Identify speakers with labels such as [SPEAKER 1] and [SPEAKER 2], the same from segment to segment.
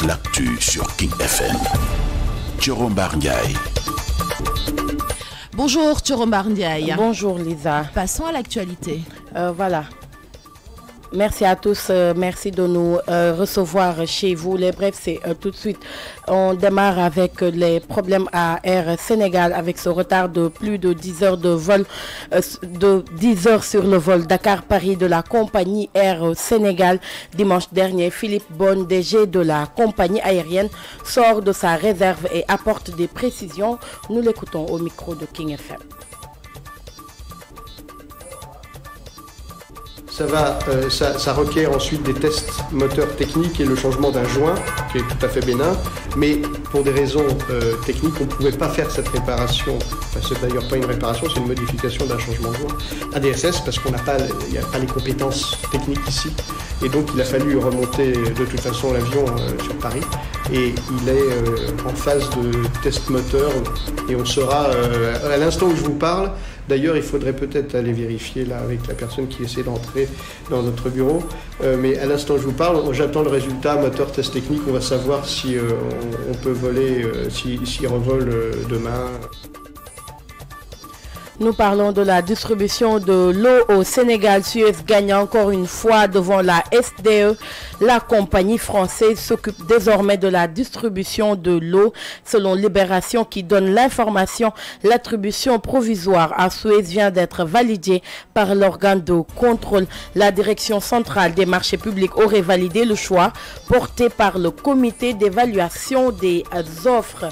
[SPEAKER 1] toute l'actu sur King FM. Thiorombar Ndiaye.
[SPEAKER 2] Bonjour Thiorombar Ndiaye.
[SPEAKER 3] Bonjour Lisa.
[SPEAKER 2] Passons à l'actualité.
[SPEAKER 3] Voilà. Merci à tous, merci de nous recevoir chez vous. Les brefs, c'est tout de suite. On démarre avec les problèmes à Air Sénégal avec ce retard de plus de 10 heures de vol, de 10 heures sur le vol Dakar-Paris de la compagnie Air Sénégal. Dimanche dernier, Philippe Bonne, DG de la compagnie aérienne, sort de sa réserve et apporte des précisions. Nous l'écoutons au micro de King FM.
[SPEAKER 4] Ça requiert ensuite des tests moteurs techniques et le changement d'un joint qui est tout à fait bénin. Mais pour des raisons techniques, on ne pouvait pas faire cette réparation. Enfin, c'est d'ailleurs pas une réparation, c'est une modification d'un changement de joint. ADSS, parce qu'on n'a pas, il n'y a pas les compétences techniques ici. Et donc il a fallu remonter de toute façon l'avion sur Paris. Et il est en phase de test moteur. Et on sera, à l'instant où je vous parle, d'ailleurs, il faudrait peut-être aller vérifier là avec la personne qui essaie d'entrer dans notre bureau. Mais à l'instant où je vous parle, j'attends le résultat moteur test technique. On va savoir si on peut voler, s'il revole demain.
[SPEAKER 3] Nous parlons de la distribution de l'eau au Sénégal. Suez gagne encore une fois devant la SDE. La compagnie française s'occupe désormais de la distribution de l'eau. Selon Libération qui donne l'information, l'attribution provisoire à Suez vient d'être validée par l'organe de contrôle. La direction centrale des marchés publics aurait validé le choix porté par le comité d'évaluation des offres.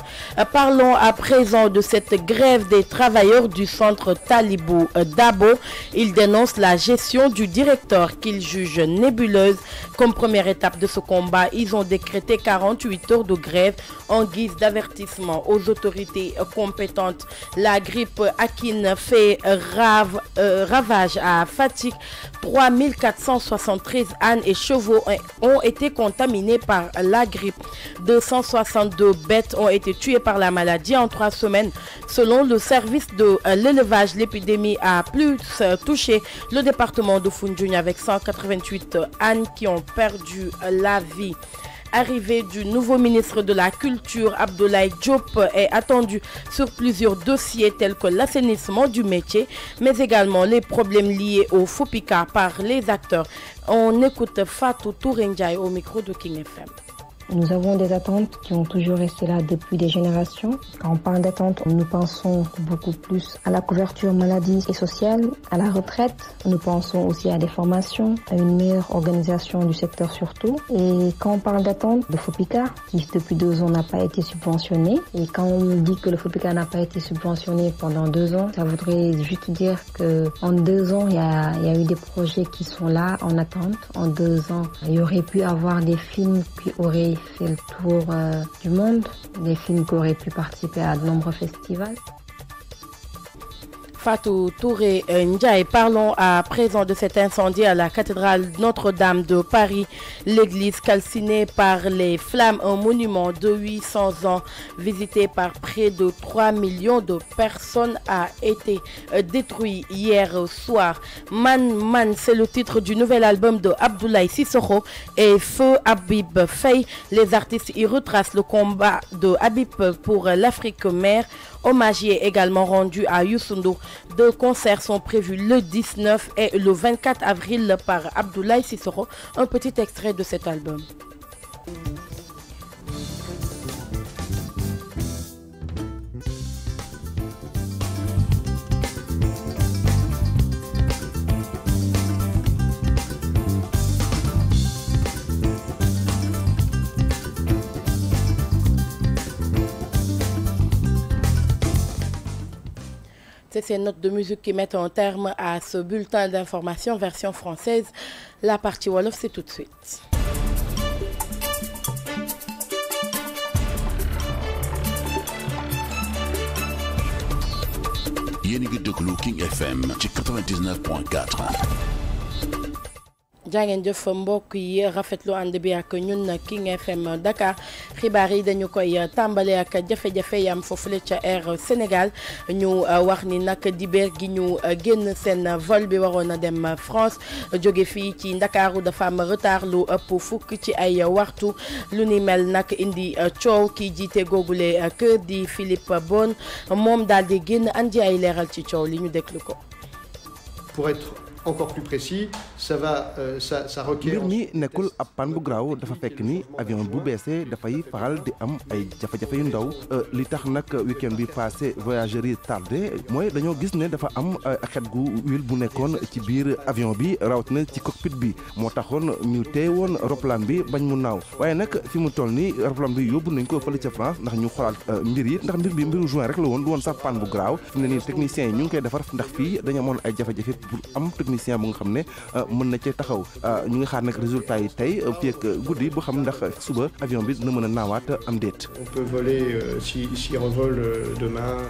[SPEAKER 3] Parlons à présent de cette grève des travailleurs du centre Talibou Dabo. Il dénonce la gestion du directeur qu'il juge nébuleuse. Comme première étape de ce combat, ils ont décrété 48 heures de grève en guise d'avertissement aux autorités compétentes. La grippe aquine fait ravage à Fatick. 3473 ânes et chevaux ont été contaminés par la grippe. 262 bêtes ont été tuées par la maladie en 3 semaines. Selon le service de l'élevage, l'épidémie a plus touché le département de Foundiougne avec 188 ânes qui ont perdu la vie. Arrivée du nouveau ministre de la Culture, Abdoulaye Diop, est attendue sur plusieurs dossiers tels que l'assainissement du métier, mais également les problèmes liés au FOPICA par les acteurs. On écoute Fatou Touré Ndiaye au micro de King FM.
[SPEAKER 5] Nous avons des attentes qui ont toujours resté là depuis des générations. Quand on parle d'attentes, nous pensons beaucoup plus à la couverture maladie et sociale, à la retraite. Nous pensons aussi à des formations, à une meilleure organisation du secteur surtout. Et quand on parle d'attentes, le FOPICA, qui depuis 2 ans n'a pas été subventionné. Et quand on dit que le FOPICA n'a pas été subventionné pendant 2 ans, ça voudrait juste dire qu'en 2 ans, il y a eu des projets qui sont là en attente. En 2 ans, il y aurait pu avoir des films qui auraient fait le tour du monde, des films qui auraient pu participer à de nombreux festivals.
[SPEAKER 3] Fatou Touré Ndiaye, parlons à présent de cet incendie à la cathédrale Notre-Dame de Paris. L'église calcinée par les flammes, un monument de 800 ans visité par près de 3 millions de personnes, a été détruit hier soir. Man, c'est le titre du nouvel album de Abdoulaye Sissoko et Feu Habib Faye. Les artistes y retracent le combat de Habib pour l'Afrique mère. Hommage est également rendu à Youssou Ndour. 2 concerts sont prévus le 19 et le 24 avril par Abdoulaye Sissoko. Un petit extrait de cet album. C'est ces notes de musique qui mettent un terme à ce bulletin d'information version française. La partie Wolof, c'est tout de suite.
[SPEAKER 1] Yéen a ngi déglu King FM ci 99.4.
[SPEAKER 3] jaa ngeen jëf mbokk yi rafetlu ànd bi ak ñun King FM Dakar xibaar yi dañu koy tàmbale ak jafe-jafe yam foofule ca Air Sénégal ñu wax ni nag dibéer gi ñu génn seen vol bi waroon a dem France jóge fii ci Ndakaaru dafa am retard lu ëpp fukk ci ay waxtu lu ni mel nag indi coow ki jiite googule kër di Philippe Bonne moom daal di génn andi ay leeral ci coow li ñu déglu ko.
[SPEAKER 4] Pour être encore plus précis, ça requiert.
[SPEAKER 6] mbir mi nekkul ab panne bu graaw dafa fekk ni avion bu beesee dafay faral di am ay jafe-jafe yu ndaw li tax nag week-end bi passé voyageurs yi tardé mooy dañoo gis ne dafa am xet gu huile bu nekkoon ci biir avion bi rawatina ci cockpit bi moo taxoon ñu teewoon roplaan bi bañ mu naaw waaye nag fi mu toll nii roplaan bi yóbbu nañ ko fële ca France ndax ñu xoolaat mbir yi ndax mbir bi mbiru juin rek la woon du woon sax panne bu graaw fi mu ne nii techniciens yi ñu ngi koy defar ndax fii dañu amoon ay jafe-jafe pour am technicien bu nga xam ne mën na cee taxaw ñu ngi xaar nag résultat yi tey fii ak guddi bu xam ndax suba avion bi dina mën a naawaat am déet.
[SPEAKER 4] On peut voler si revole demain.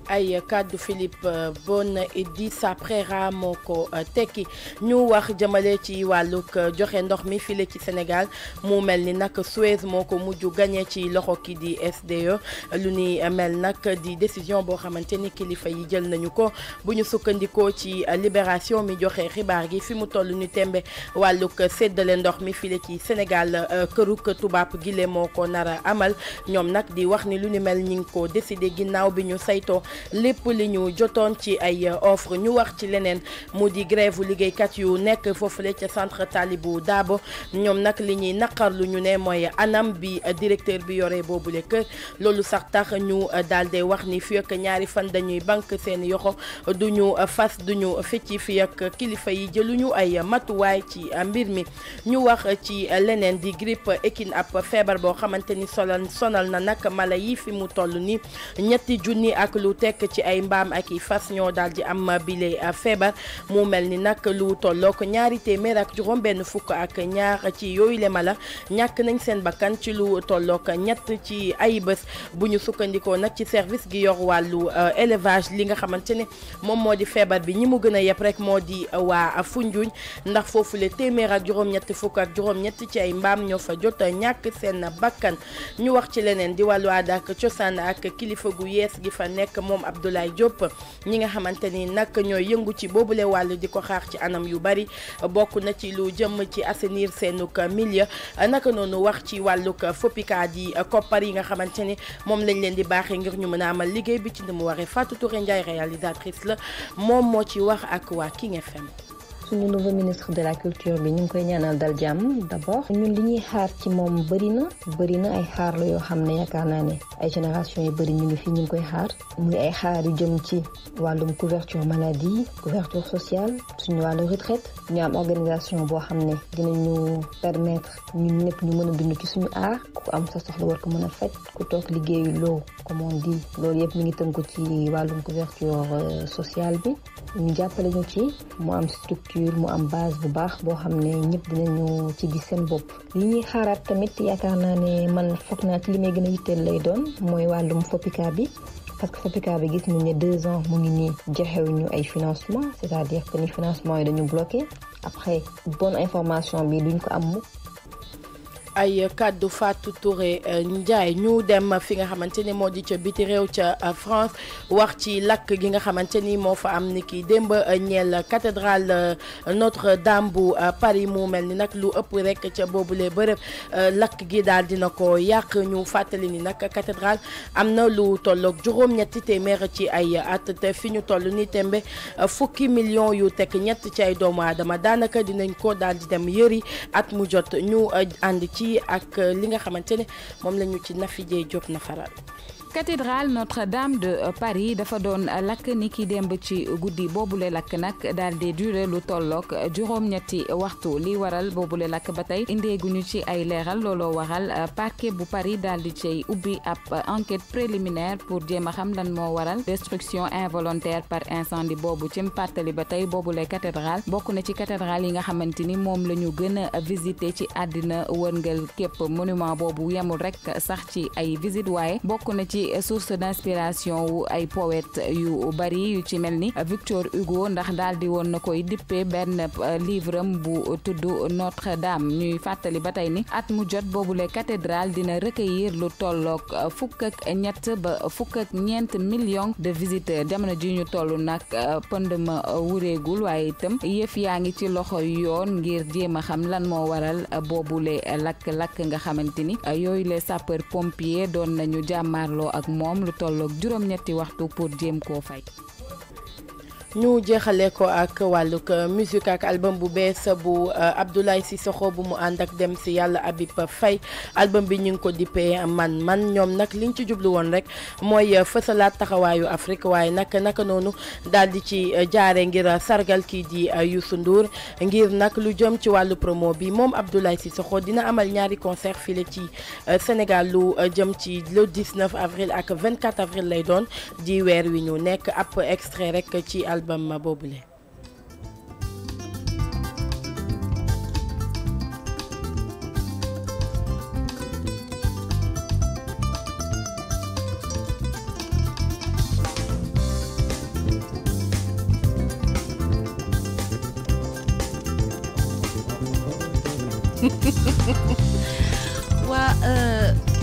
[SPEAKER 3] ay kàddu Philippe Bonne Idrissa Préra moo ko tekki ñu wax jëmale ci wàllug joxe ndox mi file ci Sénégal mu mel ni nag Suez moo ko mujj gagné ci loxo ki di SDE lu ni mel nag di décision boo xamante ni kilifa yi jël nañu ko bu ñu sukkandikoo ci Libération mi joxe xibaar gi fi mu toll ni tembe wàllug séddale ndox mi file ci Sénégal këruk tubaab gile moo ko nar a amal ñoom nag di wax ni lu ni mel ñi ngi ko décidé ginnaaw bi ñu saytoo lépp li ñu jotoon ci ay offre ñu wax ci leneen mu di grève liggéeykat yu nekk foofule ca centre Talibou Dabo ñoom nag li ñuy naqarlu ñu ne mooy anam bi directeur bi yore boobule kër loolu sax tax ñu daal di wax ni fii ak ñaari fan dañuy banque seen yoxo duñu fas duñu fecci fii ak kilifa yi jëluñu ay matuwaay ci mbir mi ñu wax ci leneen di grippe équine ab feebar boo xamante ni sonal na nag mala yi fi mu toll ni 3 junni ak lu tekk ci ay mbaam ak i fas ñoo daal di am bile feebar mu mel ni nag lu tollook 240 ak ñaar ci yooyu le mala ñàkk nañ seen bakkan ci lu tollook 3 ci ay bés bu ñu sukkandikoo nag ci service gi yor wàllu élevage li nga xamante ne moom moo di feebar bi ñi mu gën a yeb rek moo di waa Foundiougne ndax foofu le 247 ci ay mbaam ñoo fa jot ñàkk seen bakkan ñu wax ci leneen di wàllu aada ak cosaan ak kilifa gu yees gi fa nekk moom Abdoulaye Diop ñi nga xamante ni nag ñooy yëngu ci boobule wàll di ko xaar ci anam yu bari bokk na ci lu jëm ci assainir seenuk milieu naka noonu wax ci wàllug FOPICA di koppar yi nga xamante ni moom lañ leen di baaxee ngir ñu mën a amal liggéey bi ci ni mu waree Fatou Touré Ndiaye réalisatrice la moom moo ci wax ak waa King FM.
[SPEAKER 5] suñu nouveau ministre de la culture bi ñu ngi koy ñaanal dal jàmm d'abord ñun li ñuy xaar ci moom bëri na ay xaar la yoo xam ne yaakaar naa ne ay génération yu bëri ñu ngi fi ñu ngi koy xaar muy ay xaar yu jëm ci wàllum couverture maladie couverture sociale suñu wàllu retraite ñu am organisation boo xam ne dinañu permettre ñun ñëpp ñu mën a dund ci suñu aar ku am sa soxla war ko mën a faj ku toog liggéeyu loo comme on dit loolu yëpp mi ngi tënku ci wàllum couverture sociale bi ñu jàppale ñu ci mu am structure mu am base bu baax boo xam ne ñëpp dinañu ci gis seen bopp li ñuy xaaraat tamit yaakaar naa ne man foog naa ci li may gën a yitteel lay doon mooy wàllum FOPICA bi parce que FOPICA bi gis nañu ne 2 ans mu ngi nii joxewuñu ay financement c'est-à-dire que ni financement yi dañu bloqué après bonne information bi duñ ko am mukk
[SPEAKER 3] ay kàddu Fatou Touré Ndiaye ñu dem fi nga xamante ni moo di ca biti réew ca France wax ci lakk gi nga xamante ni moo fa am ni ki démb ñeel cathédrale Notre-Dame bu Paris mu mel ni nag lu ëpp rek ca boobule bërëb lakk gi daal dina ko yàq ñu fàttali ni nag cathédrale am na lu tolloog juróom-ñetti téeméer ci ay at te fi ñu toll ni tembe fukki millions yu tekk ñett ci ay doomu aadama daanaka dinañ ko daal di dem yëri at mu jot ñu ànd ci ak li nga xamante ne moom la ñu ci Nafijee Diop na faral.
[SPEAKER 7] cathédrale Notre-Dame de Paris dafa doon lakk ni ki démb ci guddi boobule lakk nag daal di duré lu tollook juróom-ñetti waxtu li waral boobule lakk ba tey indeeguñu ci ay leeral looloo waral parquet bu Paris daal di cay ubbi ab enquête préliminaire pour jéem a xam lan moo waral destruction involontaire par incendie boobu ci pàttali ba tey boobule cathédrale bokk na ci cathédrale yi nga xamante ni moom la ñu gën a visité ci àddina wërngal képp monument boobu yemul rek sax ci ay visite waaye bokk na ci ci source d'inspiration wu ay poète yu bari yu ci mel ni Victor Hugo ndax daal di woon na koy dippee benn livre am bu tudd Notre-Dame ñuy fàttali ba tey ni at mu jot boobule cathédrale dina recueillir lu tolloog fukk ak ñett ba fukk ak ñeent millions de visiteurs jamono ji ñu toll nag pënd ma wureegul waaye itam yëf yaa ngi ci loxo yoon ngir jéem a xam lan moo waral boobule lakk-lakk nga xamante ni yooyu les sapeurs pompiers doon nañu jàmmaarloo ak moom lu tolloog juróom-ñetti waxtu pour jéem koo fay.
[SPEAKER 3] ñu jeexale ko ak wàllug musique ak album bu bees bu Abdoulaye Cissokho bu mu ànd ak dem si yàlla Habib Faye album bi ñu ngi ko dippee man ñoom nag liñ ci jublu woon rek mooy fësalaat taxawaayu Afrique waaye naka noonu daal di ci jaare ngir sargal kii di Youssou Ndour ngir nag lu jëm ci wàllu promo bi moom Abdoulaye Cissokho dina amal ñaari concert file ci Sénégal lu jëm ci le 19 avril ak 24 avril lay doon di weer wi ñu nekk ab extrait rek ci album ma boobule.